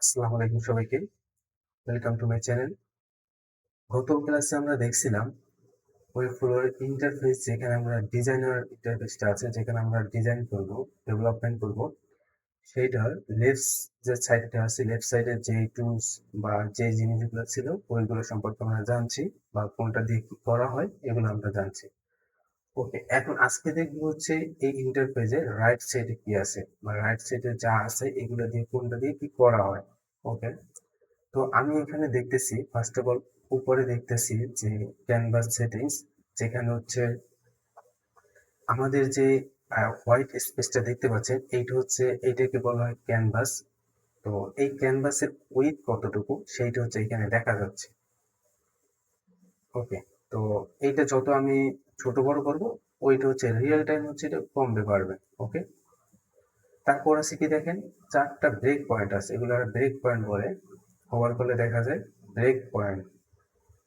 আসসালামু আলাইকুম সবাইকে। Welcome to my channel. গত ক্লাসে আমরা দেখছিলাম ওয়েব ফ্লোর ইন্টারফেস, যেখানে আমরা ডিজাইনার ইন্টারফেসটা আছে, যেখানে আমরা ডিজাইন করব, ডেভেলপমেন্ট করব। সেইটার লেফট যে সাইডটা আছে, লেফট সাইডের যে টুলস বা যে জিনিসগুলো ছিল ওইগুলো সম্পর্কে আমরা জানছি, বা কোনটা দিয়ে কি করা হয় এগুলো আমরা জানছি। ওকে, এখন আজকে দেখবো হচ্ছে এই ইন্টারফেসে রাইট সাইডে কি আছে, বা রাইট সাইডে যা আছে এগুলো দিয়ে কোনটা দিয়ে কি করা হয়। ওকে, তো আমি এখানে দেখতেছি ফার্স্ট অফ অল উপরে দেখতেছি যে ক্যানভাস সেটিংস, যেখানে হচ্ছে আমাদের যে হোয়াইট স্পেসটা দেখতে পাচ্ছেন, এইটা হচ্ছে এইটাকে বলা হয় ক্যানভাস। তো এই ক্যানভাসের উইডথ কতটুকু সেইটা হচ্ছে এখানে দেখা যাচ্ছে। ওকে, তো এইটা যত আমি ছোট বড় করব, ওইটা হচ্ছে রিয়েল টাইম হচ্ছে এটা কমবে পারবে। ওকে, তারপর আছে কি দেখেন, চারটা ব্রেক পয়েন্ট আছে, এগুলো ব্রেক পয়েন্ট বলে। হোভার করলে দেখা যায় ব্রেক পয়েন্ট।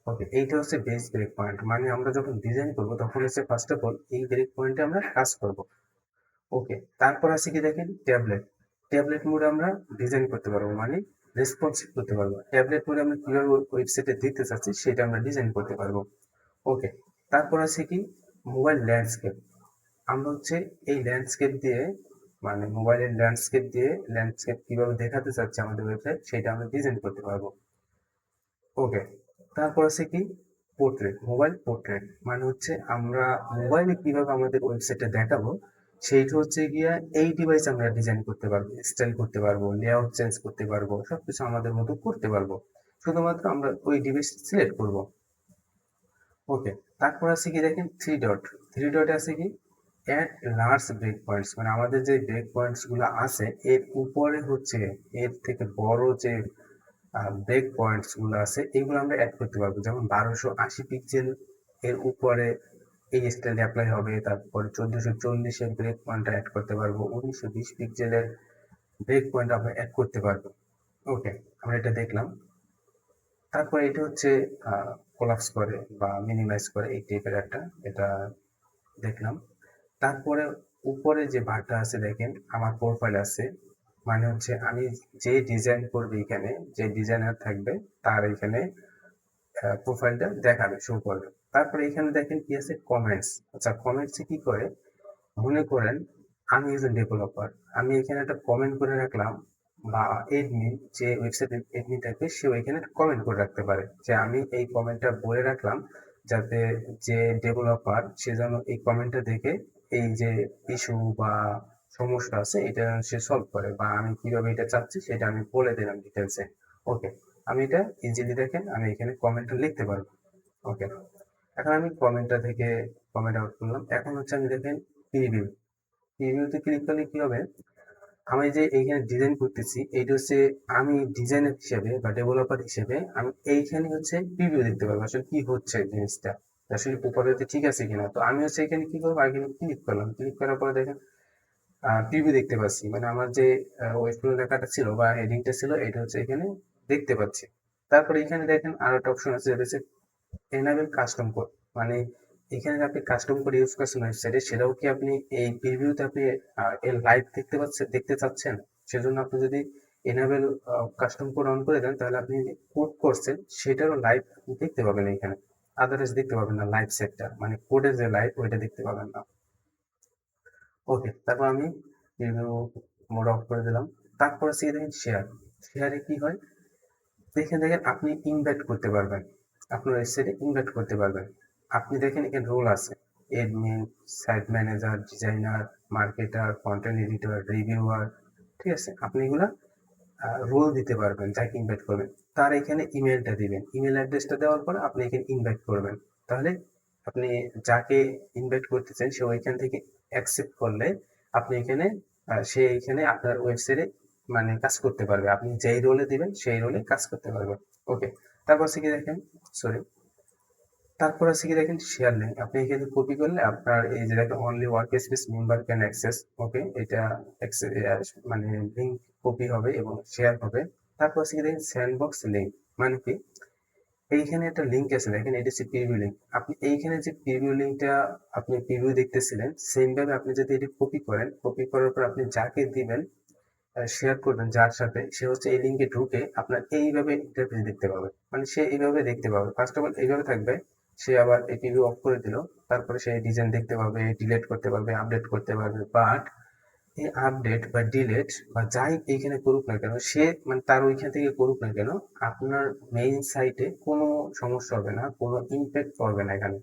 ওকে, এইটা হচ্ছে বেস ব্রেক পয়েন্ট, মানে আমরা যখন ডিজাইন করব তখন হচ্ছে ফার্স্ট অফ অল এই ব্রেক পয়েন্টে আমরা কাজ করব। ওকে, তারপর আছে কি দেখেন ট্যাবলেট। ট্যাবলেট মোডে আমরা ডিজাইন করতে পারবো, মানে রেসপন্সিভ করতে পারবো। ট্যাবলেট মোডে আমরা কিভাবে ওয়েবসাইটে দিতে চাচ্ছি সেটা আমরা ডিজাইন করতে পারবো। ওকে, তারপর আছে কি মোবাইল ল্যান্ডস্কেপ। আমরা হচ্ছে এই ল্যান্ডস্কেপ দিয়ে, মানে মোবাইলের ল্যান্ডস্কেপ কিভাবে দেখাতে চাচ্ছি আমাদের ওয়েবসাইট, সেটা আমরা ডিজাইন করতে পারবো। ওকে, তারপর আছে কি পোর্ট্রেট, মোবাইল পোর্ট্রেট, মানে হচ্ছে আমরা মোবাইলে কিভাবে আমাদের ওয়েবসাইটে দেখাবো সেইটা হচ্ছে গিয়া এই ডিভাইস আমরা ডিজাইন করতে পারবো, স্টাইল করতে পারবো, লেআউট চেঞ্জ করতে পারবো, সবকিছু আমাদের মতো করতে পারবো। শুধুমাত্র আমরা ওই ডিভাইস সিলেক্ট করব। ওকে, তারপর আছে কি দেখেন থ্রি ডট। থ্রি ডট আছে কি অ্যাড লার্জ ব্রেক পয়েন্টস, মানে আমাদের যে ব্রেক পয়েন্টস গুলো আছে এর উপরে হচ্ছে এর থেকে বড় যে ব্রেক পয়েন্টস গুলো আছে এগুলো আমরা অ্যাড করতে পারবো। যেমন 1280 পিক্সেল এর উপরে এই স্টাইল অ্যাপ্লাই হবে, তারপর 1440-এর ব্রেক পয়েন্ট অ্যাড করতে পারবো, 1920 পিক্সেলের ব্রেক পয়েন্ট আমরা অ্যাড করতে পারবো। ওকে, আমরা এটা দেখলাম। তারপর এটা হচ্ছে কোলাপস করে বা মিনিমাইজ করে এই টাইপের একটা, এটা দেখলাম। তারপরে উপরে যে বারটা আছে দেখেন, আমার প্রোফাইল আছে, মানে হচ্ছে আমি যে ডিজাইন করবে, এখানে যে ডিজাইনার থাকবে তার এখানে প্রোফাইলটা দেখাবে, শো করবে। তারপরে এখানে দেখেন কি আছে কমেন্টস। আচ্ছা, কমেন্টসে কি করে, মনে করেন আমি একজন ডেভেলপার, আমি এখানে একটা কমেন্ট করে রাখলাম, বা এডমিন, যে ওয়েবসাইটের এডমিন থাকবে সে এখানে কমেন্ট করে রাখতে পারে যে আমি এই কমেন্টটা বলে রাখলাম, যাতে যে ডেভেলপার সে যেন এই কমেন্টটা দেখে এই যে ইস্যু বা সমস্যা আছে এটা সে সলভ করে, বা আমি কিভাবে এটা চাচ্ছি সেটা আমি বলে দিলাম ডিটেলসে। ওকে, আমি এটা ইজিলি দেখেন আমি এখানে কমেন্টটা লিখতে পারবো। ওকে, এখন আমি কমেন্টটা থেকে কমেন্ট আউট করলাম। এখন হচ্ছে আমি দেখেন প্রিভিউ। প্রিভিউতে ক্লিক করলে কি হবে, আমি যে এইখানে ডিজাইন করতেছি এইটা হচ্ছে আমি ডিজাইনার হিসেবে বা ডেভেলপার হিসেবে আমি এইখানে হচ্ছে প্রিভিউ দেখতে পারবো আসলে কি হচ্ছে জিনিসটা, আসলে উপরে ঠিক আছে কিনা। তো আমি হচ্ছে এখানে কি করবো, এখানে ক্লিক করলাম, ক্লিক করার পরে দেখেন প্রিভিউ দেখতে পাচ্ছি, মানে আমার যে ওয়েব ফ্লো লেখাটা ছিল বা হেডিংটা ছিল এটা হচ্ছে এখানে দেখতে পাচ্ছি। তারপরে এখানে দেখেন আরো একটা অপশন আছে, যেটা হচ্ছে এনাবেল কাস্টম কোড, মানে এখানে আপনি কাস্টম কোড ইউজ করছেন ওয়েবসাইটে, সেটাও কি আপনি এই প্রিভিউতে আপনি এর লাইভ দেখতে পাচ্ছেন, দেখতে চাচ্ছেন। সেজন্য আপনি যদি এনাবেল কাস্টম কোড অন করে দেন, তাহলে আপনি কোড করছেন সেটারও লাইভ দেখতে পাবেন এখানে। আদারওয়াইজ দেখতে পাবেন না লাইভ সেটটা, মানে কোডের যে লাইভ ওইটা দেখতে পাবেন না। ওকে, তারপর আমি রিভিউ মোড অফ করে দিলাম। তারপর হচ্ছে দেখেন শেয়ার। শেয়ারে কি হয়, দেখেন দেখেন আপনি ইনভাইট করতে পারবেন, আপনার ওয়েবসাইটে ইনভাইট করতে পারবেন। আপনি দেখেন এখানে রোল আছে, admin, site manager, designer, marketer, content editor, reviewer. ঠিক আছে, আপনি এগুলা রোল দিতে পারবেন যাকে ইনভাইট করবেন। তার এখানে ইমেলটা দিবেন, ইমেল অ্যাড্রেসটা দেওয়ার পরে আপনি এখানে ইনভাইট করবেন। তাহলে আপনি যাকে ইনভাইট করতেছেন সে ওইখান থেকে অ্যাকসেপ্ট করলে আপনি এখানে সে এখানে আপনার ওয়েবসাইটে মানে কাজ করতে পারবে, আপনি যেই রোলে দিবেন সেই রোলে কাজ করতে পারবে। ওকে, তারপর হচ্ছে কি দেখেন, সরি, তারপর আছে কি দেখেন শেয়ার লিঙ্ক। আপনি এখানে কপি করলে আপনার এই যে দেখেন only workspace member can access. Okay, এটা মানে লিঙ্ক কপি হবে এবং শেয়ার হবে। তারপর আছে কি দেখেন স্যান্ডবক্স লিঙ্ক, মানে কি এইখানে একটা লিঙ্ক আছে দেখেন, এটা হচ্ছে প্রিভিউ লিঙ্ক। আপনি এইখানে যে প্রিভিউ লিঙ্কটা আপনি প্রিভিউ দেখতেছিলেন, সেম ভাবে আপনি যদি এটা কপি করেন, কপি করার পর আপনি যাকে দিবেন শেয়ার করবেন যার সাথে, সে হচ্ছে এই লিঙ্কে ঢুকে আপনার এইভাবে ইন্টারফেস দেখতে পাবে, মানে সে এইভাবে দেখতে পাবে। ফার্স্ট অফ অল এইভাবে থাকবে, সে আবার এই প্রিভিউ অফ করে দিল, তারপরে সে ডিজাইন দেখতে পাবে, ডিলিট করতে পারবে, আপডেট করতে পারবে। বাট এই আপডেট বা ডিলেট বা যাই এইখানে করুক না কেন, সে মানে তার ওইখান থেকে করুক না কেন, আপনার মেইন সাইটে কোনো সমস্যা হবে না, কোনো ইম্প্যাক্ট পড়বে না এখানে,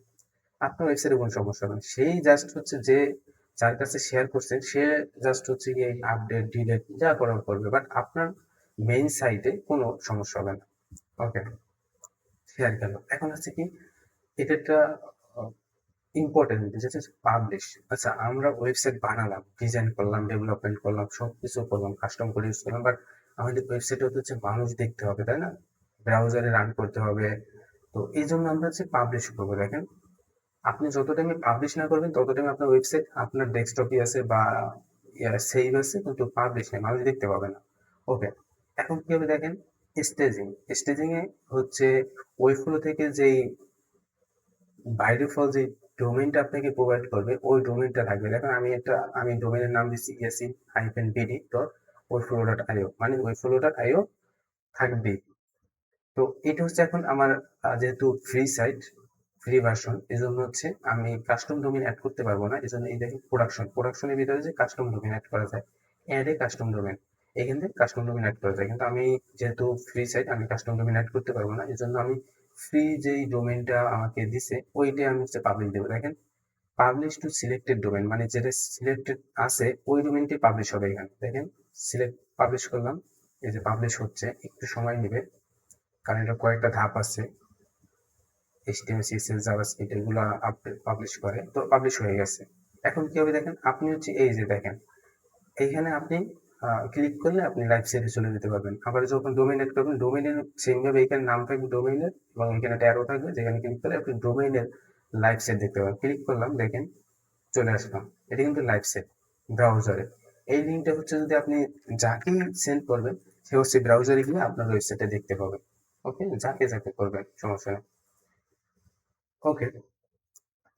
আপনার ওয়েবসাইটে কোনো সমস্যা হবে না। সেই জাস্ট হচ্ছে যে যার কাছে শেয়ার করছেন, সে জাস্ট হচ্ছে গিয়ে আপডেট ডিলেট যা করার করবে, বাট আপনার মেইন সাইটে কোনো সমস্যা হবে না। ওকে, শেয়ার গেল। এখন হচ্ছে কি, এটা একটা ইম্পর্টেন্ট, যেটা হচ্ছে পাবলিশ। আচ্ছা, আমরা ওয়েবসাইট বানালাম, ডিজাইন করলাম, ডেভেলপমেন্ট করলাম, সবকিছু করলাম, কাস্টম করে ইউজ করলাম, বাট আমাদের ওয়েবসাইটে হচ্ছে মানুষ দেখতে হবে, তাই না? ব্রাউজারে রান করতে হবে। তো এই জন্য আমরা হচ্ছে পাবলিশ করবো। দেখেন, আপনি যত টাইমে পাবলিশ না করবেন তত টাইমে আপনার ওয়েবসাইট আপনার ডেস্কটপে আছে বা সেভ আছে, কিন্তু পাবলিশ নেই, মানুষ দেখতে পাবে না। ওকে, এখন কি হবে দেখেন, স্টেজিং। স্টেজিং এ হচ্ছে ওই ফ্লো থেকে যেই বাই ডিফল্ট যে ডোমেইনটা আপনাকে প্রোভাইড করবে, ওই ডোমেইনটা থাকবে। দেখেন, আমি ডোমেইনের নাম দিচ্ছি easy-bd.webflow.io, মানে webflow.io থাকবে। তো এটা হচ্ছে এখন আমার যেহেতু ফ্রি সাইট, ফ্রি ভার্সন, এই জন্য হচ্ছে আমি কাস্টম ডোমেইন অ্যাড করতে পারবো না। এই জন্য এই দেখেন প্রোডাকশনের ভিতরে যে কাস্টম ডোমেইন অ্যাড করা যায়, অ্যাড এ কাস্টম ডোমেইন, এখান থেকে কাস্টম ডোমেইন অ্যাড করা যায়। কিন্তু আমি যেহেতু ফ্রি সাইট, আমি কাস্টম ডোমেইন অ্যাড করতে পারবো না। এই জন্য আমি ফ্রি যেই ডোমেইনটা আমাকে দিছে ওইটাই আমি হচ্ছে পাবলিশ দেবো। দেখেন, পাবলিশ টু সিলেক্টেড ডোমেইন, মানে যেটা সিলেক্টেড আছে ওই ডোমেইনটি পাবলিশ হবে। এখানে দেখেন, সিলেক্ট পাবলিশ করলাম, এই যে পাবলিশ হচ্ছে, একটু সময় নেবে কারণ এটা কয়েকটা ধাপ আছে, HTML CSS জাভাস্ক্রিপ্ট এগুলো আপডেট পাবলিশ করে। তো পাবলিশ হয়ে গেছে। এখন কি হবে দেখেন, আপনি হচ্ছে এই যে দেখেন, এইখানে আপনি ক্লিক করলে আপনি লাইভ সাইটে চলে যেতে পারবেন। আবার যখন ডোমেইন এড করবেন, ডোমেইনের সেম ভাবে এখানে নাম থাকবে ডোমেইনের, এবং এখানে একটা অ্যারো থাকবে, যেখানে ক্লিক করলে আপনি ডোমেইনের লাইভ সাইট দেখতে পাবেন। ক্লিক করলাম, দেখেন চলে আসলাম, এটা কিন্তু লাইভ সাইট ব্রাউজারে। এই লিঙ্কটা হচ্ছে যদি আপনি যাকেই সেন্ড করবেন, সে হচ্ছে ব্রাউজারে গিয়ে আপনার ওয়েবসাইটে দেখতে পাবে। ওকে, যাকে যাকে করবেন সমস্যা নেই। ওকে,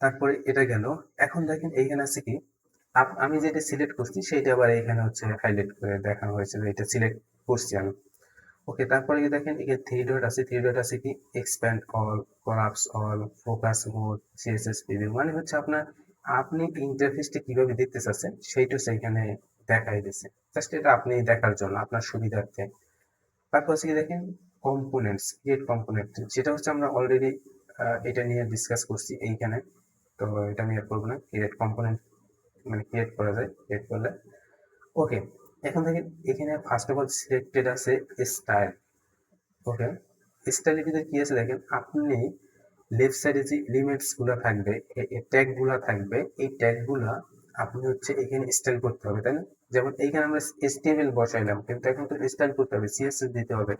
তারপরে এটা গেল। এখন দেখেন এইখানে আছে কি, আমি যেটা সিলেক্ট করছি সেটা আবার এখানে হচ্ছে হাইলাইট করে দেখানো হয়েছে যে এটা সিলেক্ট করছি আমি। ওকে, তারপরে কি দেখেন, এখানে থ্রি ডট আছে, থ্রি ডট আছে কি, expand all, collapse all, focus mode, CSS preview, মানে হচ্ছে আপনি ইন্টারফেসটা কিভাবে দেখতে চাচ্ছেন সেইটা সেখানে দেখাই দিচ্ছে। জাস্ট এটা আপনি দেখার জন্য আপনার সুবিধার্থে। তারপর হচ্ছে কি দেখেন, কম্পোনেন্টস, ক্রিয়েট কম্পোনেন্ট, যেটা হচ্ছে আমরা অলরেডি এটা নিয়ে ডিসকাস করছি এইখানে। তো এটা আমি আর করবো না। ক্রিয়েট কম্পোনেন্ট মানে ক্রিয়েট করা যায়, ক্রিয়েট করলে। ওকে, এখন দেখেন এখানে ফার্স্ট অফ অল সিলেক্টেড আছে স্টাইল। ওকে, স্টাইলের ভিতরে কি আছে দেখেন, আপনি লেফট সাইডে যে এলিমেন্টস গুলা থাকবে, ট্যাগ গুলা থাকবে, এই ট্যাগ গুলা আপনি হচ্ছে এখানে স্টাইল করতে হবে, তাই না? যেমন এইখানে আমরা HTML বসাইলাম, কিন্তু এখন তো স্টাইল করতে হবে, CSS দিতে হবে।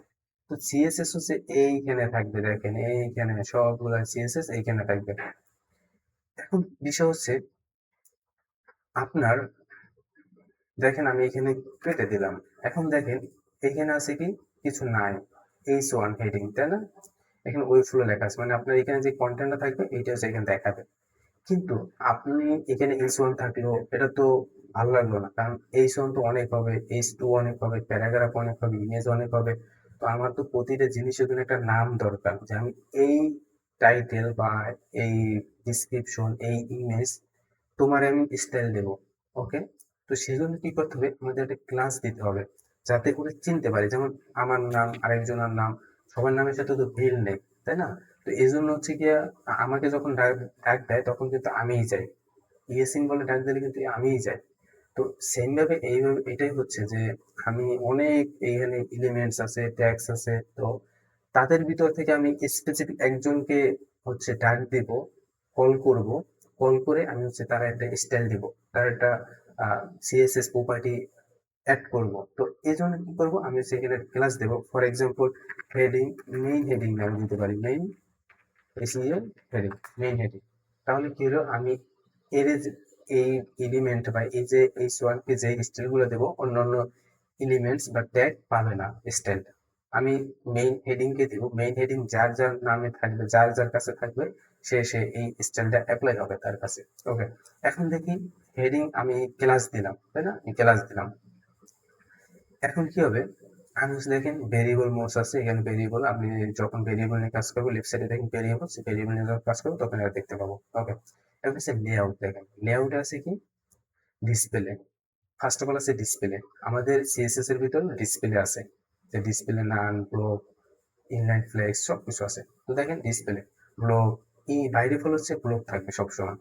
তো CSS হচ্ছে এইখানে থাকবে, দেখেন এইখানে সবগুলা CSS এইখানে থাকবে। এখন বিষয় হচ্ছে আপনার, দেখেন আমি এখানে কেটে দিলাম। এখন দেখেন এখানে আছে কি, কিছু নাই, H1 হেডিং, তাই না? এখানে ওই ফ্লো লেখা আছে, মানে আপনার এখানে যে কন্টেন্টটা থাকবে এইটা হচ্ছে এখানে দেখাবে। কিন্তু আপনি এখানে H1 থাকলেও এটা তো ভালো লাগলো না, কারণ H1 তো অনেক হবে, H2 অনেক হবে, প্যারাগ্রাফ অনেক হবে, ইমেজ অনেক হবে। তো আমার তো প্রতিটা জিনিসের জন্য একটা নাম দরকার, যে আমি এই টাইটেল বা এই ডিসক্রিপশন, এই ইমেজ তোমার আমি স্টাইল দেবো। ওকে, তো সেই জন্য কি করতে হবে, আমাদের একটা ক্লাস দিতে হবে, যাতে করে চিনতে পারি। যেমন আমার নাম, আরেকজনের নাম, সবার নামের সাথে তো মিল নেই, তাই না? তো এই জন্য হচ্ছে গিয়ে আমাকে যখন ডাক দেয় তখন কিন্তু আমিই যাই, ইয়েসিন বলে ডাক দিলে কিন্তু আমিই যাই। তো সেম ভাবে এইভাবে এটাই হচ্ছে যে আমি অনেক এইখানে এলিমেন্টস আছে, ট্যাগস আছে, তো তাদের ভিতর থেকে আমি স্পেসিফিক একজনকে হচ্ছে ডাক দিব, কল করব, কল করে আমি হচ্ছে তার একটা স্টাইল দিব, তার একটা CSS প্রপার্টি অ্যাড করব। তো এই জন্য কি করবো, আমি সেখানে ক্লাস দেবো। For example, heading, main heading আমি দিতে পারি, main ACL heading, main heading. তাহলে কি হলো, আমি এর এই এলিমেন্ট বা এই যে এই সোয়ানকে যে স্টাইল গুলো দেবো, অন্যান্য এলিমেন্টস বা ট্যাগ পাবে না স্টাইলটা। আমি মেইন হেডিং কে দিব, মেইন হেডিং যার যার নামে থাকবে, যার যার কাছে থাকবে, সে এই স্টাইলটা অ্যাপ্লাই হবে তার কাছে। ওকে, এখন দেখি, হেডিং আমি ক্লাস দিলাম, তাই না? ক্লাস দিলাম, এখন কি হবে, আমি হচ্ছে দেখেন ভেরিয়েবল মোডস আছে, এখানে ভেরিয়েবল, আপনি যখন ভেরিয়েবল নিয়ে কাজ করবো লেফট সাইডে দেখেন ভেরিয়েবল, সেই ভেরিয়েবল নিয়ে যখন কাজ করবো তখন এটা দেখতে পাবো। ওকে, এখন হচ্ছে লেআউট, দেখেন লেআউটে আছে কি ডিসপ্লে। ফার্স্ট অফ অল আছে ডিসপ্লে, আমাদের সিএসএস এর ভিতর ডিসপ্লে আছে, যে display none block inline flex সব কিছু আছে। তো দেখেন ডিসপ্লে ব্লক, এই বাই ডিফল্ট হচ্ছে ব্লক থাকবে সবসময়।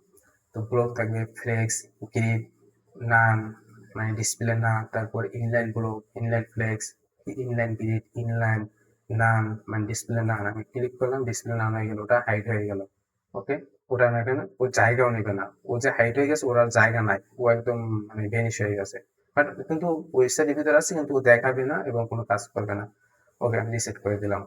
তো ব্লক থাকবে, ফ্লেক্স, গ্রিড, নান মানে ডিসপ্লে না, তারপর inline block, inline flex, inline grid, inline none মানে ডিসপ্লে নান। আমি ক্লিক করলাম, ডিসপ্লে নান হয়ে গেল, ওটা হাইড হয়ে গেল। ওকে, ওটা নেবে না, ও জায়গাও নেবে না, ও যে হাইড হয়ে গেছে ওর আর জায়গা নাই, ও একদম মানে ভেনিশ হয়ে গেছে। বাট কিন্তু ওয়েবসাইটের ভিতরে আছে, কিন্তু ও দেখাবে না এবং কোনো কাজ করবে না। ওকে, আমি রিসেট করে দিলাম।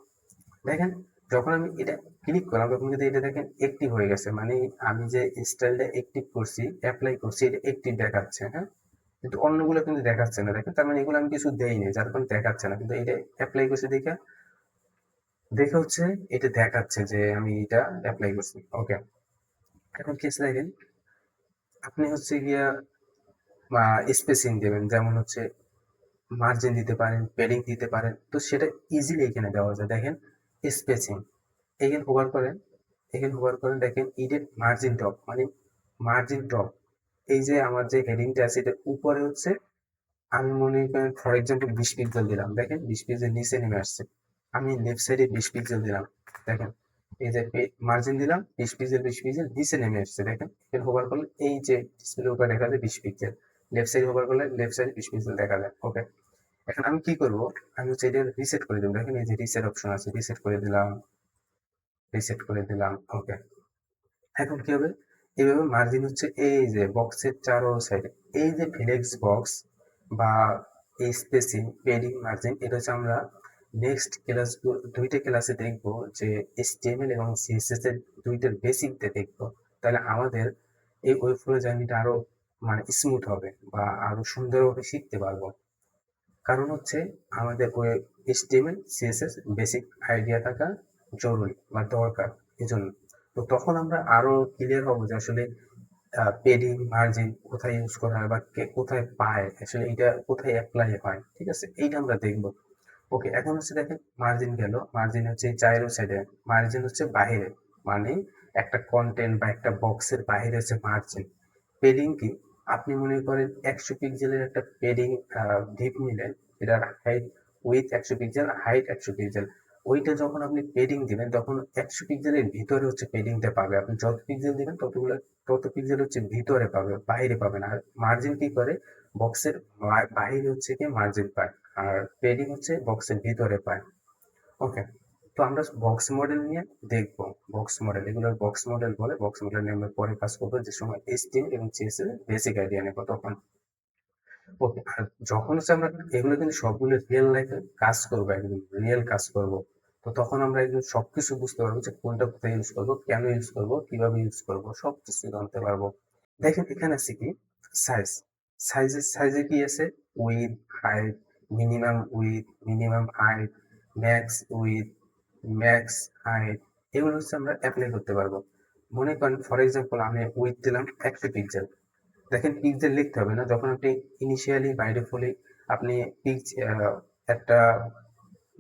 দেখেন যখন আমি এটা ক্লিক করলাম তখন কিন্তু এটা দেখেন অ্যাক্টিভ হয়ে গেছে, মানে আমি যে স্টাইলটা অ্যাক্টিভ করছি, অ্যাপ্লাই করছি, এটা অ্যাক্টিভ দেখাচ্ছে। হ্যাঁ, কিন্তু অন্যগুলো কিন্তু দেখাচ্ছে না। দেখেন, তার মানে এগুলো আমি কিছু দেইনি, যার কারণে দেখাচ্ছে না, কিন্তু এটা অ্যাপ্লাই করছি দেখে দেখে হচ্ছে এটা দেখাচ্ছে যে আমি এটা অ্যাপ্লাই করছি। ওকে, এখন কেস দেখেন, আপনি হচ্ছে গিয়া স্পেসিং দেবেন, যেমন হচ্ছে মার্জিন দিতে পারেন, প্যাডিং দিতে পারেন, তো সেটা ইজিলি এখানে দেওয়া যায়। দেখেন স্পেসিং, এখানে হোভার করেন, এখানে হোভার করেন, দেখেন ইডেট মার্জিন টপ, মানে মার্জিন টপ, এই যে আমার যে হেডিংটা আছে এটার উপরে হচ্ছে আমি মনে করেন ফর এক্সাম্পল 20 পিক্সেল দিলাম, দেখেন 20 পিক্সেল নিচে নেমে আসছে। আমি লেফট সাইডে 20 পিক্সেল দিলাম, দেখেন এই যে মার্জিন দিলাম 20 পিক্সেল, 20 পিক্সেল নিচে নেমে আসছে। দেখেন এখানে হোভার করলে এই যে ডিসপ্লের উপরে দেখা যায় 20 পিক্সেল, লেফট সাইড হোভার করলে লেফট সাইড 20 পিক্সেল দেখা যায়। ওকে, এখন আমি কি করব, আমি হচ্ছে এটা রিসেট করে দেবো। দেখেন এই যে রিসেট অপশন আছে, রিসেট করে দিলাম, রিসেট করে দিলাম। ওকে, এখন কি হবে, এইভাবে মার্জিন হচ্ছে এই যে বক্সের চারো সাইডে, এই যে ফ্লেক্স বক্স বা এই স্পেসিং, পেডিং, মার্জিন, এটা হচ্ছে আমরা নেক্সট ক্লাস, দুইটা ক্লাসে দেখবো যে এইচটিএমএল এবং সিএসএস এর দুইটার বেসিকটা দেখবো। তাহলে আমাদের এই ওয়েব ফ্লো জার্নিটা আরো মানে স্মুথ হবে বা আরো সুন্দরভাবে শিখতে পারবো। কারণ হচ্ছে আমাদের ওই এইচটিএমএল সিএসএস বেসিক আইডিয়া থাকা জরুরি বা দরকার, এজন্য। তো তখন আমরা আরো ক্লিয়ার হবো যে আসলে পেডিং মার্জিন কোথায় ইউজ করা হয় বা কে কোথায় পায়, আসলে এটা কোথায় অ্যাপ্লাই হয়, ঠিক আছে, এইটা আমরা দেখবো। ওকে, এখন হচ্ছে দেখেন মার্জিন গেল, মার্জিন হচ্ছে চাইরো সাইডে, মার্জিন হচ্ছে বাহিরে, মানে একটা কন্টেন্ট বা একটা বক্সের বাহিরে হচ্ছে মার্জিন। পেডিং কি, আপনি মনে করেন 100 পিক্সেলের একটা পেডিং ডিপ নিলেন, এটার height with 100 pixel, height 100 pixel, ওইটা যখন আপনি পেডিং দিবেন তখন 100 পিক্সেলের ভিতরে হচ্ছে পেডিংটা পাবে। আপনি যত পিক্সেল দিবেন ততগুলো তত পিক্সেল হচ্ছে ভিতরে পাবে, বাইরে পাবে না। আর মার্জিন কি করে, বক্সের বাইরে হচ্ছে কি মার্জিন পায়, আর পেডিং হচ্ছে বক্সের ভিতরে পায়। ওকে, তো আমরা বক্স মডেল নিয়ে দেখবো। বক্স মডেল, এগুলোর বক্স মডেল বলে, বক্স মডেল নিয়ে আমরা পরে কাজ করবো, যে সময় এইচটিএমএল এবং সিএসএস এর বেসিক আইডিয়া নেবো তখন। ওকে, আর যখন হচ্ছে আমরা এগুলো কিন্তু সবগুলো রিয়েল লাইফে কাজ করবো, একদম রিয়েল কাজ করবো, তো তখন আমরা একদম সবকিছু বুঝতে পারবো যে কোনটা কোথায় ইউজ করবো, কেন ইউজ করবো, কিভাবে ইউজ করবো, সবকিছু জানতে পারবো। দেখেন এখানে আছে কি সাইজ, সাইজে কি আছে, with, height, minimum height, max with, max height, এগুলো হচ্ছে আমরা অ্যাপ্লাই করতে পারবো। মনে করেন ফর এক্সাম্পল আমি উইথ দিলাম 100 পিক্সেল, দেখেন পিক্সেল লিখতে হবে না, যখন আপনি ইনিশিয়ালি বাই ডিফল্টলি আপনি পিক্স একটা,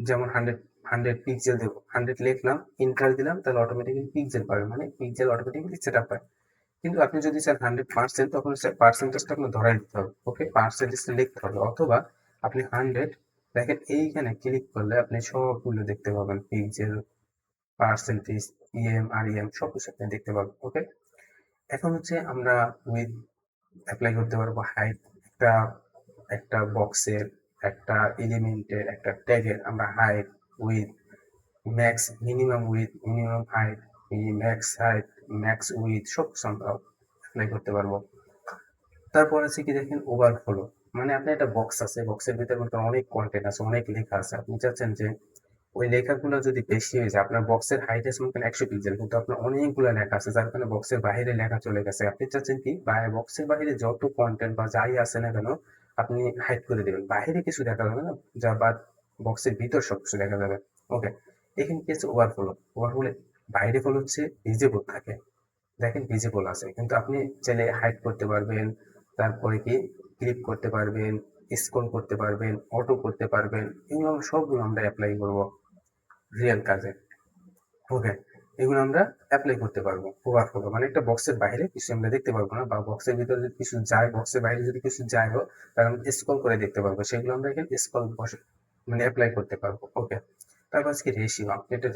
যেমন 100 পিক্সেল দেবো, 100 লিখলাম, ইন্টার দিলাম, তাহলে অটোমেটিক্যালি পিক্সেল পাবে, মানে পিক্সেল অটোমেটিক্যালি সেট আপ হয়। কিন্তু আপনি যদি চান 100%, তখন পার্সেন্টেজটা আপনার ধরাই দিতে হবে। ওকে, পার্সেন্টেজটা লিখতে হবে, অথবা আপনি 100, দেখেন এইখানে ক্লিক করলে আপনি সবগুলো দেখতে পাবেন, পিক্সেল, পার্সেন্টেজ, আর সব কিছু আপনি দেখতে পাবেন। ওকে, এখন হচ্ছে আমরা উইথ অ্যাপ্লাই করতে পারবো, হাইট, একটা একটা বক্সের, একটা এলিমেন্টের, একটা ট্যাগের আমরা height, with, max, minimum height, max height, max with, সব কিছু আমরা অ্যাপ্লাই করতে পারবো। তারপর আছে কি দেখেন ওভারফ্লো, মানে আপনার একটা বক্স আছে, বক্সের ভিতরে মনে করেন অনেক কন্টেন্ট আছে, অনেক লেখা আছে, আপনি চাচ্ছেন যে ওই লেখাগুলো যদি বেশি হয়ে যায়, আপনার বক্সের হাইট আছে মনে করেন 100 পিক্সেল, কিন্তু আপনার অনেকগুলো লেখা আছে, যার কারণে বক্সের বাইরে লেখা চলে গেছে, আপনি চাচ্ছেন কি বক্সের বাইরে যত কন্টেন্ট বা যাই আছে না কেন আপনি হাইড করে দেবেন, বাইরে কিছু দেখা যাবে না, যা বাদ বক্সের ভিতর সবকিছু দেখা যাবে। ওকে, এখানে কি আছে ওভারফ্লো, ওভারফ্লো বাইরে ফল হচ্ছে ভিজিবল থাকে, দেখেন ভিজিবল আছে, কিন্তু আপনি চাইলে হাইড করতে পারবেন, তারপরে কি ক্লিপ করতে পারবেন, স্ক্রল করতে পারবেন, অটো করতে পারবেন, এগুলো সবগুলো আমরা অ্যাপ্লাই করব রিয়েল কাজে। ওকে, এগুলো আমরা অ্যাপ্লাই করতে পারবো ওভারফ্লো, মানে একটা বক্সের বাইরে কিছু আমরা দেখতে পারবো না, বা বক্সের ভিতরে যদি কিছু যায়, বক্সের বাইরে যদি কিছু যায় হোক, তাহলে আমরা স্ক্রল করে দেখতে পারবো, সেগুলো আমরা এখানে স্ক্রল বসে মানে অ্যাপ্লাই করতে পারবো। ওকে, তারপর আজকে রেশিও, আপনি একটা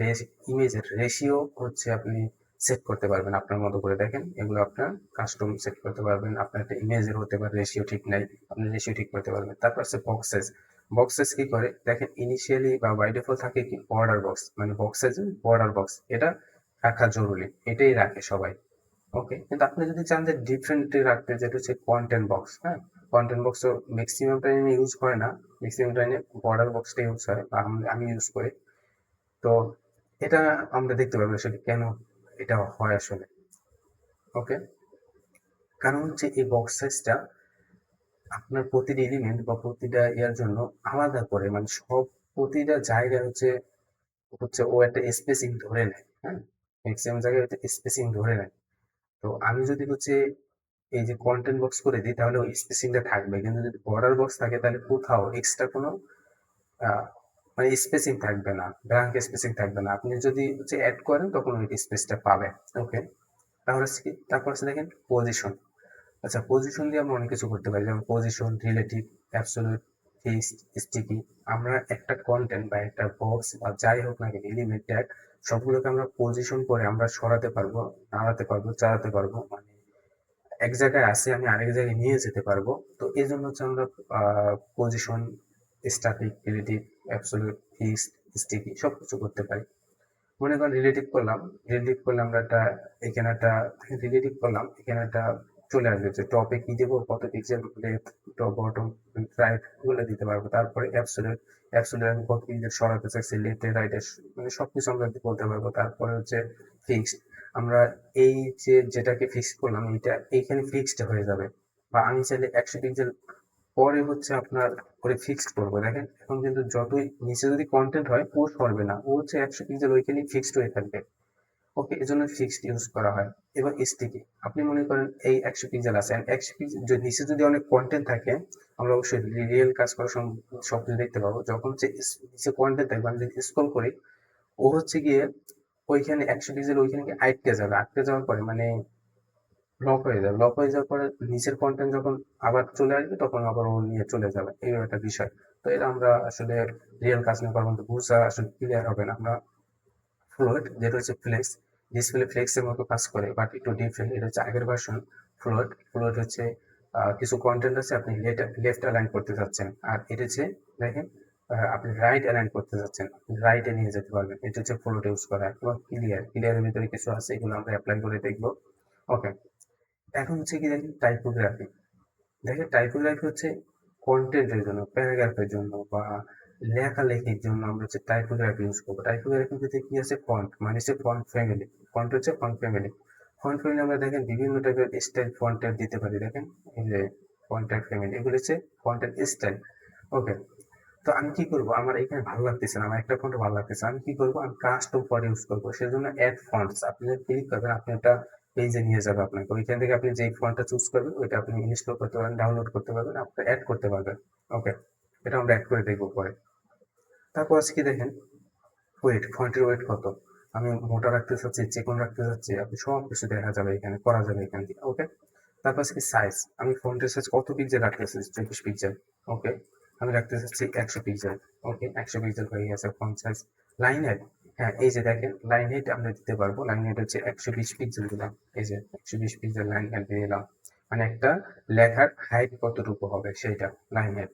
ইমেজের রেশিও হচ্ছে আপনি সেট করতে পারবেন আপনার মতো করে। দেখেন এগুলো আপনার কাস্টম সেট করতে পারবেন, আপনার একটা ইমেজের হতে পারে রেশিও ঠিক নাই, আপনি রেশিও ঠিক করতে পারবেন। তারপর আছে বক্সেস। বক্সেস কি করে দেখেন, ইনিশিয়ালি বা বাই ডিফল্ট থাকে কি বর্ডার বক্স, মানে বক্সেস বর্ডার বক্স, এটা রাখা জরুরি, এটাই রাখে সবাই। ওকে, কিন্তু আপনি যদি চান যে ডিফারেন্ট রাখতে, যেটা হচ্ছে কন্টেন্ট বক্স, হ্যাঁ, কন্টেন্ট বক্স ম্যাক্সিমাম টাইমে ইউজ হয় না, ম্যাক্সিমাম টাইমে বর্ডার বক্সটা ইউজ হয়, বা আমি ইউজ করি। তো এটা আমরা দেখতে পাবো সেটা কেন এটা হয় আসলে। ওকে, কারণ হচ্ছে এই বক্স সাইজটা আপনার প্রতিটা এলিমেন্ট বা প্রতিটা ইয়ার জন্য আলাদা করে, মানে সব প্রতিটা জায়গায় হচ্ছে হচ্ছে ও একটা স্পেসিং ধরে নেয়, হ্যাঁ, ম্যাক্সিমাম জায়গায় স্পেসিং ধরে নেয়। তো আমি যদি হচ্ছে এই যে কন্টেন্ট বক্স করে দিই, তাহলে ওই স্পেসিংটা থাকবে, কিন্তু যদি বর্ডার বক্স থাকে তাহলে কোথাও এক্সট্রা কোনো আহ, মানে স্পেসিং থাকবে না, ব্ল্যাঙ্ক স্পেসিং থাকবে না। আপনি যদি হচ্ছে অ্যাড করেন তখন ওই স্পেসটা পাবে। ওকে, তাহলে কি তারপর হচ্ছে দেখেন পজিশন। আচ্ছা, পজিশন দিয়ে আমরা অনেক কিছু করতে পারি, যেমন position, relative, absolute, fixed, sticky. আমরা একটা কন্টেন্ট বা একটা বক্স বা যাই হোক না কেন, এলিমেন্ট ট্যাগ, সবগুলোকে আমরা পজিশন করে আমরা সরাতে পারবো, নাড়াতে পারবো, চালাতে পারবো, মানে এক জায়গায় আসে আমি আরেক জায়গায় নিয়ে যেতে পারবো। তো এই জন্য হচ্ছে আমরা position, static, relative, absolute, fixed, sticky সবকিছু করতে পারি। মনে করেন রিলেটিভ করলাম আমরা একটা, এখানে একটা রিলেটিভ করলাম, এখানে একটা চলে আসবে যে টপে কি দেবো, কত pixel, left, top, bottom, right, এগুলো দিতে পারবো। তারপরে অ্যাবসলিউট আমি কত পিক্সেল সরাতে চাইছি, লেফটে, রাইটে, মানে সবকিছু আমরা বলতে পারবো। তারপরে হচ্ছে ফিক্সড, আমরা এই যে যেটাকে ফিক্সড করলাম এইটা এইখানে ফিক্সড হয়ে যাবে, বা আমি চাইলে 100 পিক্সেল পরে হচ্ছে আপনার করে ফিক্সড করবো। দেখেন এখন কিন্তু যতই নিচে যদি কন্টেন্ট হয় ও সরবে না, ও হচ্ছে 100 পিক্সেল ওইখানেই ফিক্সড হয়ে থাকবে। ওকে, এই জন্য ফিক্সড ইউজ করা হয়। এবার স্টিকি, আপনি মনে করেন এই 100 পিক্সেল আছে, 100 পিক্সেল যদি নিচে যদি অনেক কন্টেন্ট থাকে, আমরা অবশ্যই রিয়েল কাজ করার সময় সব কিছু দেখতে পাবো। যখন হচ্ছে নিচে কন্টেন্ট থাকবে, আমি যদি স্ক্রল করি, ও হচ্ছে গিয়ে ওইখানে 100 পিক্সেল ওইখানে গিয়ে আটকে যাবে, আটকে যাওয়ার পরে মানে লক হয়ে যাবে, লক হয়ে যাওয়ার পরে নিচের কন্টেন্ট যখন আবার চলে আসবে তখন আবার ও নিয়ে চলে যাবে, এই একটা বিষয়। তো এটা আমরা আসলে রিয়েল কাজ না করবো, বুঝা আসলে ক্লিয়ার হবে না। আমরা ফ্লোট, যেটা হচ্ছে ফ্লেক্স, ডিসপ্লে ফ্লেক্সের মতো কাজ করে, বাট একটু ডিফারেন্ট, এটা হচ্ছে আগের ভার্সন। ফ্লোট হচ্ছে কিছু কন্টেন্ট আছে আপনি লেফট অ্যালাইন করতে চাচ্ছেন, আর এটা হচ্ছে দেখেন আপনি রাইট অ্যালাইন করতে চাচ্ছেন, আপনি রাইটে নিয়ে যেতে পারবেন, এটা হচ্ছে ফ্লোট ইউজ করা। এবং ক্লিয়ারের ভিতরে কিছু আছে, এগুলো আমরা অ্যাপ্লাই করে দেখবো। ওকে, এখন হচ্ছে কি দেখেন টাইপোগ্রাফি। দেখেন টাইপোগ্রাফি হচ্ছে কন্টেন্টের জন্য, প্যারাগ্রাফের জন্য বা লেখালেখির জন্য আমরা হচ্ছে টাইপোগ্রাফি ইউজ করবো। টাইপোগ্রাফিতে কি আছে, ফন্ট, মানে হচ্ছে ফন্ট ফ্যামিলি। ফন্ট হচ্ছে ফন্ট ফ্যামিলি। ফন্ট ফ্যামিলি আমরা দেখেন বিভিন্ন টাইপের স্টাইল ফন্টের দিতে পারি। দেখেন এই যে ফন্টের ফ্যামিলি, এগুলো হচ্ছে ফন্টের স্টাইল। ওকে, তো আমি কি করবো, আমার এখানে ভালো লাগতেছে না, আমার একটা ফন্ট ভালো লাগতেছে, আমি কি করবো, আমি কাস্টম ফন্ট ইউজ করবো। সেজন্য অ্যাড ফন্টস আপনি ক্লিক করবেন, আপনি একটা পেজে নিয়ে যাবে আপনাকে, ওইখান থেকে আপনি যেই ফন্টটা চুজ করবেন ওইটা আপনি ইনস্টল করতে পারেন, ডাউনলোড করতে পারবেন, আপনি অ্যাড করতে পারবেন। ওকে, এটা আমরা অ্যাড করে দেখবো পরে। তারপর আছে কি দেখেন ওয়েট, ফন্টের ওয়েট কত, আমি মোটা রাখতে চাচ্ছি, চিকন রাখতে চাচ্ছি, আপনি সব কিছু দেখা যাবে এখানে, করা যাবে এখান থেকে। ওকে, তারপর আছে কি সাইজ, আমি ফন্টের সাইজ কত পিক্সেল রাখতে চাচ্ছি, 24 পিক্সেল। ওকে, আমি রাখতে চাচ্ছি 100 পিক্সেল। ওকে, 100 পিক্সেল হয়ে গেছে ফন্ট সাইজ। লাইন হেড, হ্যাঁ এই যে দেখেন লাইন হেড আমরা দিতে পারবো, লাইন হেড হচ্ছে 120 পিক্সেল দিলাম, এই যে 120 পিক্সেল লাইন হেড দিয়ে দিলাম, মানে একটা লেখার হাইট কতটুকু হবে সেইটা লাইন হেড।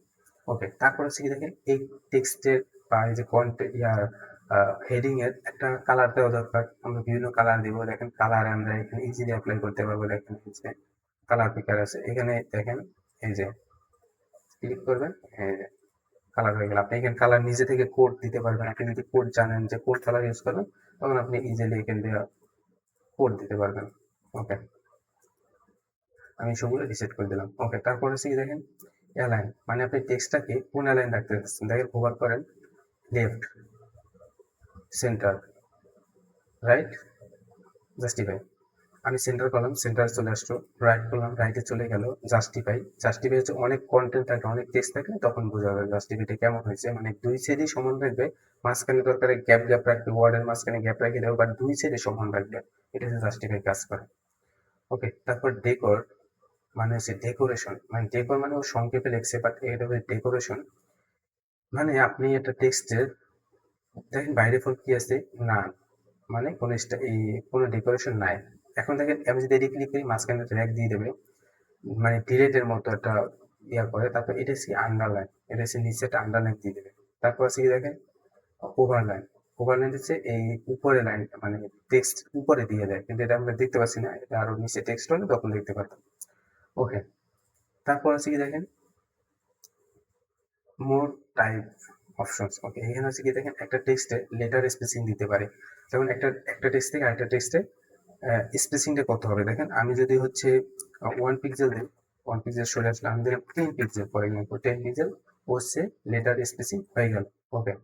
ওকে, তারপর হচ্ছে কি দেখেন এই টেক্সটের বা এই যে কন্টেন্ট ইয়ার হেডিং এর একটা কালার দেওয়া দরকার, আমরা বিভিন্ন কালার দিব। দেখেন কালার আমরা এখানে ইজিলি অ্যাপ্লাই করতে পারবো। দেখেন এই যে কালার পিকার আছে এখানে, দেখেন এই যে ক্লিক করবেন, এই যে কালার হয়ে গেল। আপনি এখানে কালার নিজে থেকে কোড দিতে পারবেন, আপনি যদি কোড জানেন যে কোড কালার ইউজ করবেন, তখন আপনি ইজিলি এখান থেকে কোড দিতে পারবেন। ওকে, আমি সবগুলো রিসেট করে দিলাম। ওকে, তারপর হচ্ছে কি দেখেন অ্যালাইন, মানে আপনি টেক্সটটাকে কোন অ্যালাইন রাখতে চাচ্ছেন, দেখেন হোভার করেন, লেফট, সেন্টার, রাইট, জাস্টিফাই। আমি সেন্টার করলাম, সেন্টার চলে আসলো, রাইট করলাম, রাইটে চলে গেল, জাস্টিফাই। জাস্টিফাই হচ্ছে অনেক কন্টেন্ট থাকলে, অনেক টেক্সট থাকলে তখন বোঝা যাবে জাস্টিফাইটা কেমন হয়েছে, মানে দুই সাইডই সমান রাখবে, মাঝখানে দরকারে গ্যাপ গ্যাপ রাখবে, ওয়ার্ডের মাঝখানে গ্যাপ রেখে দেবে, বাট দুই সাইডে সমান রাখবে, এটা হচ্ছে জাস্টিফাই কাজ করে। ওকে, তারপর ডেকোর মানে হচ্ছে ডেকোরেশন, মানে ডেকোর মানে ও সংক্ষেপে লিখছে, বাট এটা হচ্ছে ডেকোরেশন, মানে আপনি একটা টেক্সটের দেখেন বাইরে ফোন কি আছে না, মানে কোনো এই কোনো ডেকোরেশন নাই। এখন দেখেন আমি যদি এদিকে ক্লিক করি মাঝখানে ট্র্যাক দিয়ে দেবে, মানে ডিলেটের মতো একটা ইয়া করে, তারপর এটা হচ্ছে আন্ডারলাইন, এটা হচ্ছে নিচে একটা আন্ডারলাইন দিয়ে দেবে। তারপর হচ্ছে কি দেখেন ওভারলাইন, ওভারলাইন হচ্ছে এই উপরে লাইন, মানে টেক্সট উপরে দিয়ে দেয়, কিন্তু এটা আমরা দেখতে পাচ্ছি না, এটা আরো নিচে টেক্সট হলে তখন দেখতে পারতাম। ওকে, তারপর হচ্ছে কি দেখেন মোর টাইপ অপশনস। ওকে, এখানে হচ্ছে কি দেখেন একটা টেক্সটে লেটার স্পেসিং দিতে পারে, যেমন একটা টেক্সট থেকে আরেকটা টেক্সটে স্পেসিংটা কত হবে। দেখেন আমি যদি হচ্ছে 1 পিক্সেল দিই, 1 পিক্সেল সরে আসলে আমি দিলাম 10 পিক্সেল, ফর এক্সাম্পল 10 পিক্সেল হচ্ছে লেটার স্পেসিং হয়ে গেল। ওকে,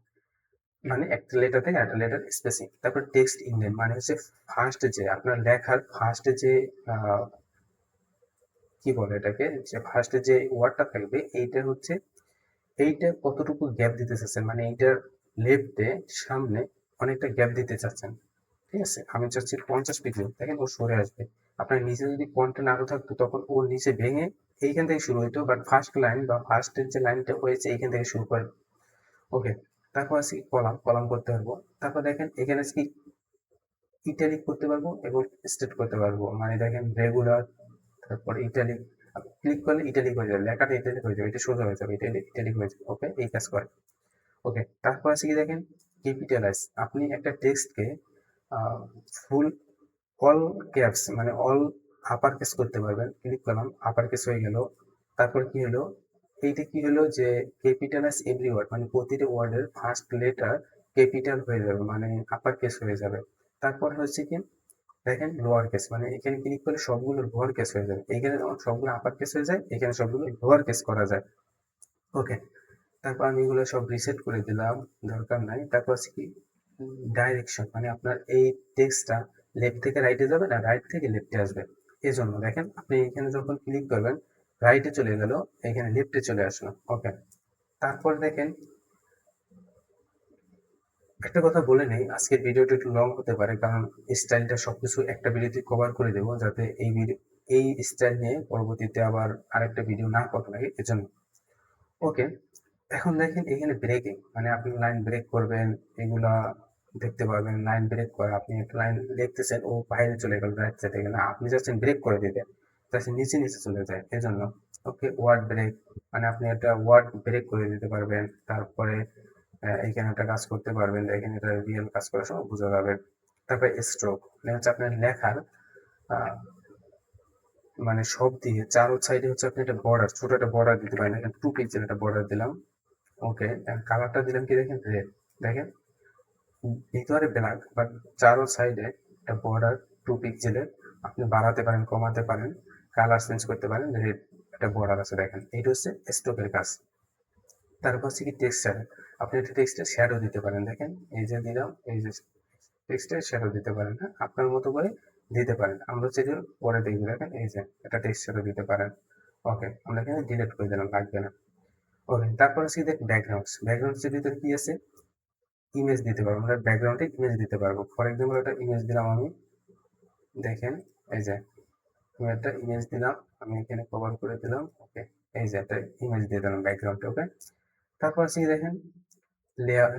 মানে একটা লেটার থেকে একটা লেটার স্পেসিং। তারপর টেক্সট ইনডেন্ট মানে হচ্ছে ফার্স্ট যে আপনার লেখার ফার্স্টে যে কি বলে এটাকে, যে ফার্স্টে যে ওয়ার্ডটা থাকবে এইটা হচ্ছে এইটা কতটুকু গ্যাপ দিতে চাচ্ছেন, মানে এইটার লেফটে সামনে অনেকটা গ্যাপ দিতে চাচ্ছেন। ঠিক আছে, আমি চাচ্ছি 50 পিক্সেল, দেখেন ও সরে আসবে। আপনার নিচে যদি কন্টেন্ট আরো থাকতো তখন ও নিচে ভেঙে এইখান থেকে শুরু হইতো, বাট ফার্স্ট লাইন বা ফার্স্টের যে লাইনটা হয়েছে এইখান থেকে শুরু করে। ওকে, তারপর আছে কলাম, কলাম করতে পারবো। তারপর দেখেন এখানে আছে কি ইটালিক করতে পারবো এবং স্টেট করতে পারবো, মানে দেখেন রেগুলার, তারপর ইটালিক, ক্লিক করলে ইটালিক হয়ে যাবে, লেখাটা ইটালিক হয়ে যাবে, এটা সোজা হয়ে যাবে, ইটালিক ইটালিক হয়ে যাবে। ওকে, এই কাজ করে। ওকে, তারপর আছে কি দেখেন ক্যাপিটালাইজ, আপনি একটা টেক্সটকে ফুল অল ক্যাপস মানে অল আপার কেস করতে পারবেন। ক্লিক করলাম, আপার কেস হয়ে গেল। তারপর কি হলো, এইটা কি হলো যে ক্যাপিটালাইজ এভরি ওয়ার্ড, মানে প্রতিটা ওয়ার্ডের ফার্স্ট লেটার ক্যাপিটাল হয়ে যাবে, মানে আপার কেস হয়ে যাবে। তারপর হচ্ছে কি দেখেন লোয়ার কেস, মানে এখানে ক্লিক করলে সবগুলো লোয়ার কেস হয়ে যাবে, এখানে যেমন সবগুলো আপার কেস হয়ে যায়, এখানে সবগুলো লোয়ার কেস করা যায়। ওকে, তারপর আমি এগুলো সব রিসেট করে দিলাম, দরকার নাই। তারপর হচ্ছে কি ডাইরেকশন, মানে আপনার এই টেক্সটটা লেফট থেকে রাইটে যাবে না রাইট থেকে লেফটে আসবে, এই জন্য দেখেন আপনি এখানে যখন ক্লিক করবেন রাইটে চলে গেল, এখানে লেফটে চলে আসলো। ওকে, তারপর দেখেন একটা কথা বলে নেই, আজকের ভিডিওটা একটু লং হতে পারে, কারণ স্টাইলটা সবকিছু একটা ভিডিওতে কভার করে দেবো, যাতে এই ভিডিও এই স্টাইল নিয়ে পরবর্তীতে আবার আরেকটা ভিডিও না করা লাগে, এজন্য। ওকে, এখন দেখেন এখানে ব্রেকিং, মানে আপনি লাইন ব্রেক করবেন, এগুলা দেখতে পারবেন। লাইন ব্রেক করে আপনি একটা লাইন দেখতেছেন ও বাইরে চলে গেল, রাইট সাইডে গেল, আপনি চাচ্ছেন ব্রেক করে দিতে, চাচ্ছেন নিচে নিচে চলে যায়, এই জন্য। ওকে, ওয়ার্ড ব্রেক মানে আপনি একটা ওয়ার্ড ব্রেক করে দিতে পারবেন। তারপরে এখানে একটা কাজ করতে পারবেন, এখানে এটা রিয়েল কাজ করার সময় বোঝা যাবে। তারপরে স্ট্রোক মানে হচ্ছে আপনার লেখার আহ, মানে সব দিকে চারো সাইডে হচ্ছে আপনি একটা বর্ডার, ছোট একটা বর্ডার দিতে পারেন, এখানে 2 পিক্সেল একটা বর্ডার দিলাম। ওকে, কালারটা দিলাম কি দেখেন রেড, দেখেন ভিতরে ব্ল্যাক, বাট চারো সাইডে একটা বর্ডার 2 পিক্সেলের, আপনি বাড়াতে পারেন কমাতে পারেন, কালার চেঞ্জ করতে পারেন, রেড একটা বর্ডার আছে দেখেন, এইটা হচ্ছে স্ট্রোকের কাজ। তারপর হচ্ছে কি টেক্সচার, আপনি একটা টেক্সটের শ্যাডো দিতে পারেন, দেখেন এই যে দিলাম, এই যে টেক্সটের শ্যাডো দিতে পারেন, হ্যাঁ আপনার মতো করে দিতে পারেন। আমরা হচ্ছে যে পরে দেখবো, দেখেন এই যে একটা টেক্সট শ্যাডো দিতে পারেন। ওকে, আমরা এখানে ডিলিট করে দিলাম, লাগবে না। ওকে, তারপর হচ্ছে দেখ ব্যাকগ্রাউন্ডস, ব্যাকগ্রাউন্ডসের ভিতরে কি আছে ইমেজ দিতে পারবো, আমরা ব্যাকগ্রাউন্ডে ইমেজ দিতে পারবো। ফর এক্সাম্পল একটা ইমেজ দিলাম আমি, দেখেন এই যে আমি একটা ইমেজ দিলাম, আমি এখানে কভার করে দিলাম। ওকে, এই যে একটা ইমেজ দিয়ে দিলাম ব্যাকগ্রাউন্ডে। ওকে, তারপর আছে দেখেন লেয়ার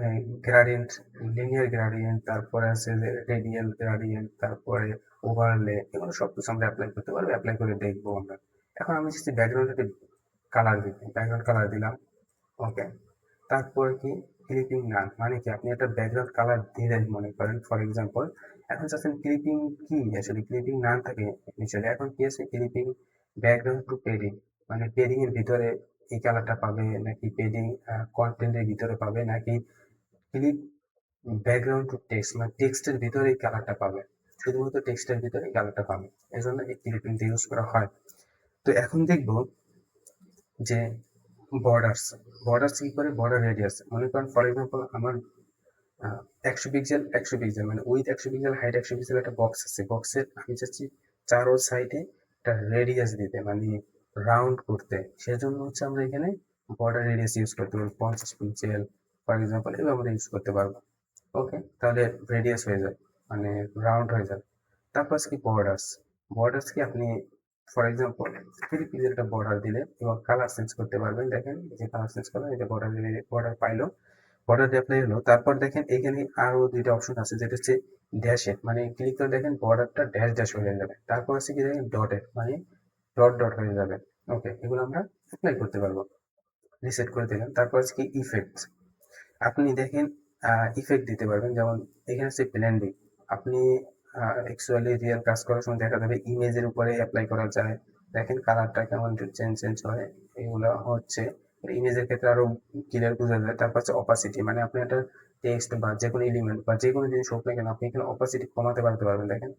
গ্রাডিয়েন্ট, লিনিয়ার গ্রাডিয়েন্ট, তারপরে আছে যে রেডিয়াল গ্রাডিয়েন্ট, তারপরে ওভারলে, এগুলো সব কিছু আমরা অ্যাপ্লাই করতে পারবো, অ্যাপ্লাই করে দেখবো আমরা। এখন আমি যদি ব্যাকগ্রাউন্ডে কালার দিই, ব্যাকগ্রাউন্ড কালার দিলাম। ওকে, তারপর কি ক্লিপিং নান, মানে কি আপনি একটা ব্যাকগ্রাউন্ড কালার দিলেন মনে করেন ফর এক্সাম্পল, এখন চাচ্ছেন ক্লিপিং কি, আসলে ক্লিপিং নান থাকে নিচে, এখন কি আছে ক্লিপিং ব্যাকগ্রাউন্ড টু পেডিং, মানে পেডিং এর ভিতরে এই কালারটা পাবে, নাকি পেডিং কন্টেন্টের ভিতরে পাবে, নাকি ক্লিপ ব্যাকগ্রাউন্ড টু টেক্সট মানে টেক্সটের ভিতরে এই কালারটা পাবে, শুধুমাত্র টেক্সটের ভিতরে এই কালারটা পাবে, এই জন্য এই ক্লিপিংটা ইউজ করা হয়। তো এখন দেখবো যে বর্ডার্স, বর্ডার্স কি করে, বর্ডার রেডিয়াস, মনে করেন ফর এক্সাম্পল আমার 100 পিক্সেল 100 পিক্সেল মানে উইথ 100 পিক্সেল হাইট 100 পিক্সেল একটা বক্স আছে, বক্সের আমি চাচ্ছি চারো সাইডে একটা রেডিয়াস দিতে, মানে রাউন্ড করতে, সেজন্য হচ্ছে আমরা এখানে বর্ডার রেডিয়াস ইউজ করতে পারবো 50 পিক্সেল ফর এক্সাম্পল, এভাবে আমরা ইউজ করতে পারবো। ওকে, তাহলে রেডিয়াস হয়ে যায়, মানে রাউন্ড হয়ে যায়। তারপর কি বর্ডার্স, বর্ডার্স কি আপনি ফর এক্সাম্পল 3 পিক্সেলটা বর্ডার দিলে এবং কালার চেঞ্জ করতে পারবেন। দেখেন যে কালার চেঞ্জ করবেন, এটা বর্ডার দিলে বর্ডার পাইলো, বর্ডার অ্যাপ্লাই হলো। তারপর দেখেন এখানে আরো দুইটা অপশন আছে, যেটা হচ্ছে ড্যাশে, মানে ক্লিক করে দেখেন বর্ডারটা ড্যাশ ড্যাশ হয়ে যাবে। তারপর আছে কি দেখেন ডটের, মানে ডট ডট হয়ে যাবে। ওকে, এগুলো আমরা অ্যাপ্লাই করতে পারবো। রিসেট করে দিলাম। তারপর আছে কি ইফেক্টস, আপনি দেখেন ইফেক্ট দিতে পারবেন, যেমন এখানে হচ্ছে ব্লেন্ডিং। আপনি অ্যাকচুয়ালি রিয়েল কাজ করার সময় দেখা যাবে ইমেজের উপরে অ্যাপ্লাই করা যায়। দেখেন কালারটা কেমন চেঞ্জ চেঞ্জ হয়, এগুলো হচ্ছে ইমেজের ক্ষেত্রে আরো ক্লিয়ার বোঝা যায়। তারপর হচ্ছে অপাসিটি, মানে আপনি একটা টেক্সট বা যে কোনো এলিমেন্ট বা যে কোনো জিনিস হোক না কেন, আপনি এখানে অপাসিটি কমাতে পারবেন। দেখেন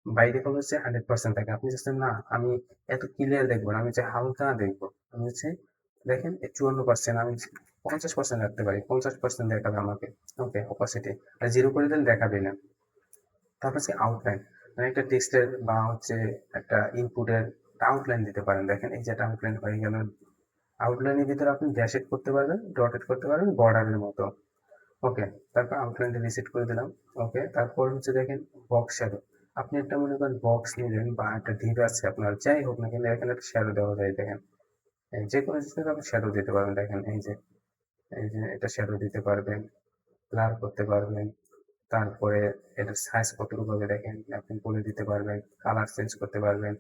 বাই ডিফল্ট হচ্ছে 100% থাকে, আপনি চাচ্ছেন না আমি এত ক্লিয়ার দেখবো না, আমি চাই হালকা দেখবো, আমি হচ্ছে দেখেন 54%, আমি 50% রাখতে পারি, 50% দেখাবে আমাকে। ওকে, অপাসিটি আর 0 করে দিলে দেখাবে না। তারপর হচ্ছে আউটলাইন, মানে একটা টেক্সটের বা হচ্ছে একটা ইনপুটের আউটলাইন দিতে পারেন। দেখেন এই যে একটা আউটলাইন হয়ে গেল। আউটলাইনের ভিতরে আপনি ড্যাশেড করতে পারবেন, ডটেড করতে পারবেন, বর্ডারের মতো। ওকে, তারপর আউটলাইনটা রিসেট করে দিলাম। ওকে, তারপর হচ্ছে দেখেন বক্স শ্যাডো, আপনি একটা মনে করেন বক্স নিলেন বা একটা ডিপ আছে আপনার, যাই হোক না, কিন্তু এখানে একটা শ্যাডো দেওয়া যায়। দেখেন যে কোনো জিনিসের আপনি শ্যাডো দিতে পারবেন। দেখেন এই যে এটা শ্যাডো দিতে পারবেন, ব্লার করতে পারবেন। তারপরে এটার সাইজ কতটুকু হবে দেখেন আপনি বলে দিতে পারবেন, কালার চেঞ্জ করতে পারবেন।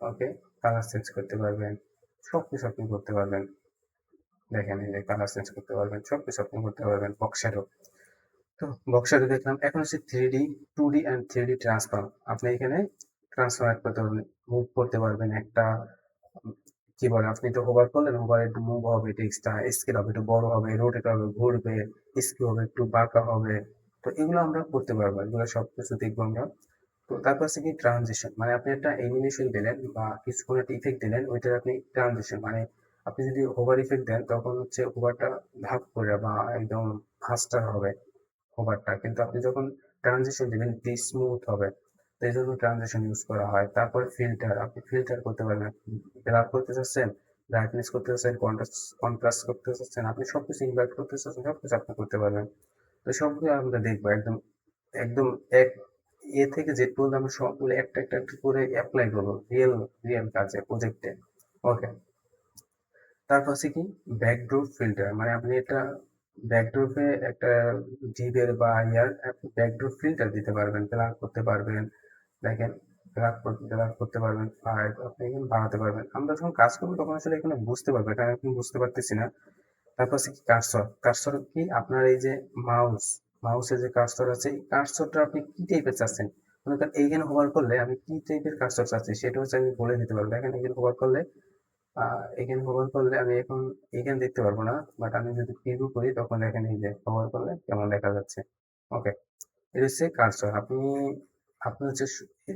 ওকে, কালার চেঞ্জ করতে পারবেন, সব কিছু আপনি করতে পারবেন। দেখেন এই যে কালার চেঞ্জ করতে পারবেন, সব কিছু আপনি করতে পারবেন বক্স শ্যাডো। তো বক্সারে দেখলাম। এখন হচ্ছে 3D, 2D and 3D transform. আপনি এখানে ট্রান্সফর্ম অ্যাড করতে পারবেন, মুভ করতে পারবেন একটা কি বলে, আপনি তো হোভার করলেন, হোভার একটু মুভ হবে, টেক্সটটা স্কেল হবে, একটু বড় হবে, রোটেট হবে, ঘুরবে, স্কিউ হবে, একটু বাঁকা হবে। তো এগুলো আমরা করতে পারবো, এগুলো সবকিছু দেখবো আমরা। তো তারপর হচ্ছে কি ট্রানজিশন, মানে আপনি একটা অ্যানিমেশন দিলেন বা কিছুক্ষণ একটা ইফেক্ট দিলেন, ওইটার আপনি ট্রানজিশন, মানে আপনি যদি হোভার ইফেক্ট দেন তখন হচ্ছে হোভারটা ভাগ করে বা একদম ফাস্টার হবে ওভারটা, কিন্তু আপনি যখন ট্রানজিশন দিবেন এটি স্মুথ হবে। তো এই জন্য ট্রানজিশন ইউজ করা হয়। তারপরে ফিল্টার, আপনি ফিল্টার করতে পারবেন, ব্লার করতে চাচ্ছেন, ব্রাইটনেস করতে চাচ্ছেন, কন্ট্রাস্ট করতে চাচ্ছেন, আপনি সবকিছু ইনভার্ট করতে চাচ্ছেন, সবকিছু আপনি করতে পারবেন। তো সবগুলো আমরা দেখবো একদম, একদম এক এ থেকে জেড পর্যন্ত আমরা সবগুলো একটা একটা একটা করে অ্যাপ্লাই করবো রিয়েল রিয়েল কাজে, প্রজেক্টে। ওকে, তারপর হচ্ছে কি ব্যাকড্রপ ফিল্টার, মানে আপনি একটা ব্যাকড্রপে একটা জিভের বা ইয়ার আপনি ব্যাকড্রপ ফিল্টার দিতে পারবেন, ব্লার করতে পারবেন। দেখেন ব্লার করতে পারবেন আর আপনি এখানে বাড়াতে পারবেন। আমরা যখন কাজ করবো তখন আসলে এখানে বুঝতে পারবো, এটা এখন বুঝতে পারতেছি না। তারপর হচ্ছে কি কার্সর, কার্সর কি আপনার এই যে মাউস, মাউসের যে কার্সর আছে, এই কার্সরটা আপনি কি টাইপের চাচ্ছেন। মনে করেন এইখানে হোভার করলে আমি কি টাইপের কার্সর চাচ্ছি সেটা হচ্ছে আমি বলে দিতে পারবো। দেখেন এখানে হোভার করলে এখানে হোভার করলে আমি এখন এখানে দেখতে পারবো না, বাট আমি যদি প্রিভিউ করি তখন দেখেন এই যে হোভার করলে কেমন দেখা যাচ্ছে। ওকে, এটা হচ্ছে কার্সর। আপনি আপনি হচ্ছে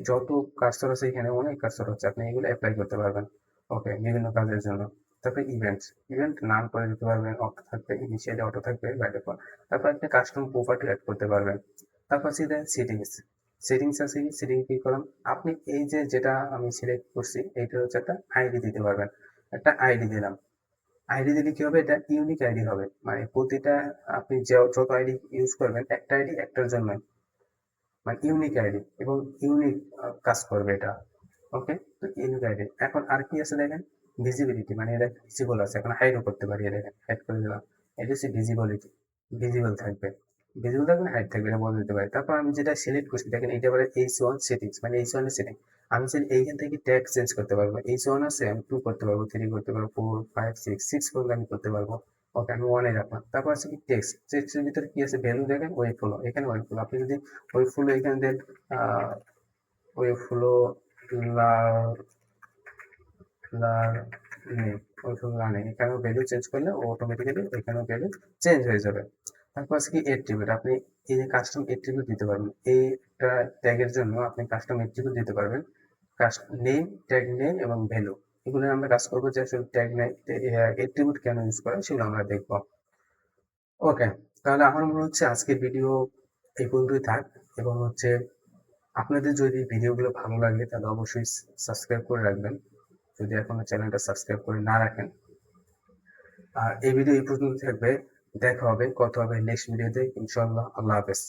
যত কার্সর আছে এখানে অনেক কার্সর হচ্ছে, আপনি এগুলো অ্যাপ্লাই করতে পারবেন। ওকে, বিভিন্ন কাজের জন্য। তারপরে ইভেন্টস, ইভেন্ট নাম করে দিতে পারবেন, অটো থাকবে, ইনিশিয়ালি অটো থাকবে, বাই ডিফল্ট। তারপর আপনি কাস্টম প্রপার্টি অ্যাড করতে পারবেন। তারপর হচ্ছে সেটিংস, সেটিংস আছে, সেটিং কি করলাম, আপনি এই যে যেটা আমি সিলেক্ট করছি এইটা হচ্ছে একটা আইডি দিতে পারবেন। একটা আইডি দিলাম, আইডি দিলে কি হবে, এটা ইউনিক আইডি হবে, মানে প্রতিটা আপনি যত আইডি ইউজ করবেন একটা আইডি একটার জন্য, মানে ইউনিক আইডি এবং ইউনিক কাজ করবে এটা। ওকে, তো ইউনিক আইডি। এখন আর কি আছে দেখেন, ভিজিবিলিটি, মানে এটা ভিজিবল আছে, এখন হাইডও করতে পারি, দেখেন হাইড করে দিলাম। এটা হচ্ছে ভিজিবিলিটি, ভিজিবল থাকবে, ভিজিবল থাকবে, হাইড থাকবে, এটা বলে দিতে পারি। তারপর আমি যেটা সিলেক্ট করছি দেখেন, এইটা বলে H1 সেটিংস, মানে H1 এর সেটিং। আমি চাইলে এইখান থেকে ট্যাগ চেঞ্জ করতে পারবো, H1 আছে আমি 2 করতে পারবো, 3 করতে পারবো, 4 5 6 পর্যন্ত আমি করতে পারবো। ওকে, আমি 1 এ রাখলাম। তারপর আছে কি টেক্সট, টেক্সটের ভিতরে কি আছে, ভ্যালু দেখেন, ওয়েব ফ্লো, এখানে ওয়েব ফ্লো, আপনি যদি ওয়েব ফ্লো এখানে দেন Webflow learning, Webflow learning, এখানেও ভ্যালু চেঞ্জ করলে অটোমেটিক্যালি এখানেও ভ্যালু চেঞ্জ হয়ে যাবে। তারপর আছে কি এট্রিবিউট, আপনি এই যে কাস্টম এট্রিবিউট দিতে পারবেন, এইটা ট্যাগের জন্য আপনি কাস্টম এট্রিবিউট দিতে পারবেন। নেম, ট্যাগ নেম এবং ভ্যালু, এগুলো আমরা কাজ করবো যে আসলে ট্যাগ নেম এট্রিবিউট কেন ইউজ করে সেগুলো আমরা দেখবো। ওকে, তাহলে আমার মনে হচ্ছে আজকের ভিডিও এই পর্যন্তই থাক, এবং হচ্ছে আপনাদের যদি ভিডিওগুলো ভালো লাগে তাহলে অবশ্যই সাবস্ক্রাইব করে রাখবেন, যদি এখনো চ্যানেলটা সাবস্ক্রাইব করে না রাখেন। আর এই ভিডিও এই পর্যন্ত থাকবে, দেখা হবে, কথা হবে নেক্সট ভিডিওতে ইনশাআল্লাহ। আল্লাহ হাফেজ।